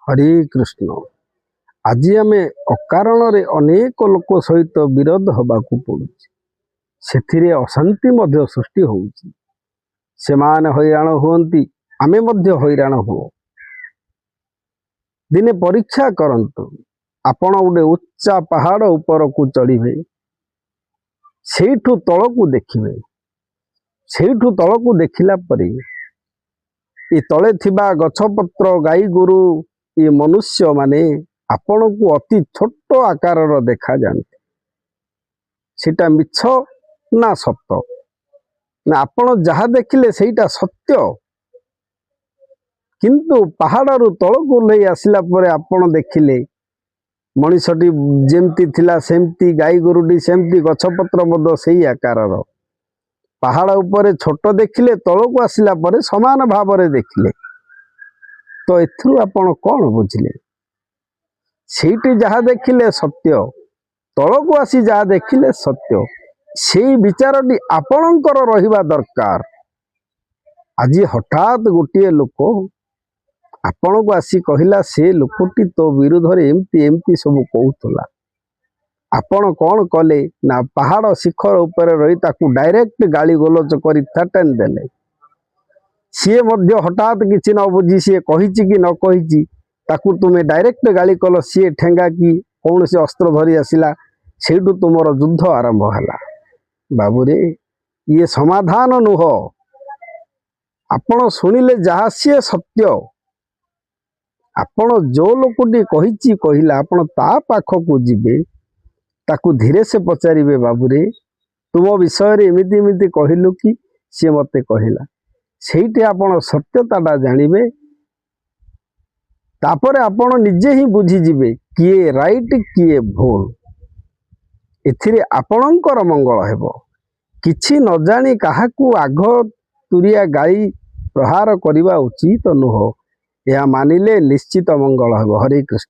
हरे कृष्ण। आज आम अकारण अनेक लोक सहित विरोध होबाकू पड़ुछि। सेथिरे अशांति मध्य सृष्टि होउछि। सेमाने हैरान हुअन्ति, आमे मध्य हैरान हो। दिने परीक्षा करंतु, आपण गोटे उच्चा पहाड़ ऊपर को चढ़िबे, सेठू तलकू देखिबे। सेठू तलकू देखिला परे ये तले थिबा गछपत्र गाई गोरु ये मनुष्य माने आपण को अति छोट आकार देखा जाते। सेटा मिछ ना सत्य ना आपण जहा देखिले सेटा सत्य, किंतु पहाड़ू तलकू ले आसिला परे आपण देखिले मनीषटी जेमती थिला सेमती, गाई गोरुटी सेमती, गछपत्र मध्य सेही आकारर। पहाड़ ऊपर छोट देखिले, तलकू आसिला परे समान भाव में देखिले। तो एथुरु आपण कौन बुझिले? सेठी जहा देखिले सत्य, तलकू आसी जहा देखिले सत्य, सेही विचारटी आपणकर रहिबा दरकार। आज हठात गोटे लोक आपण को आसी कहिला से लोकटी तो विरोध रे एमती एमती सब कहूतला। आपण कौन कले ना पहाड़ शिखर ऊपर रही ताकू डायरेक्ट गाली गोलच करी थटन देले। सी मध्य हठात किसी न बुझी सी कहिछि कि न कहिछि ताकू तुमे डायरेक्ट गाली कल। सी ठेंगा कि कौन से अस्त्र धरी आसिला, सेठू तुमर युद्ध आरंभ हैला। बाबूरे ये समाधान नुह। आपण सुनिले जहा सी सत्य, आपण जो लोकटी कहिछि कहिला आपण ता पाखकू जिबे, ताकू धीरे से पचारिबे, बाबूरे तुम विषय रे एमिति एमिति कहिलु कि सी मते कहिला। सेठी आपण सत्यताटा जानिबे, तापरे आपण निजे ही बुझी जिबे किए राइट किए भूल। एथिरे आपणकर मंगल हेबो। किछि न जानी काहाकू आघ तुरिया गाई प्रहार करिबा उचित नुह। यह मानिले निश्चित मंगल हेबो। हरे कृष्ण।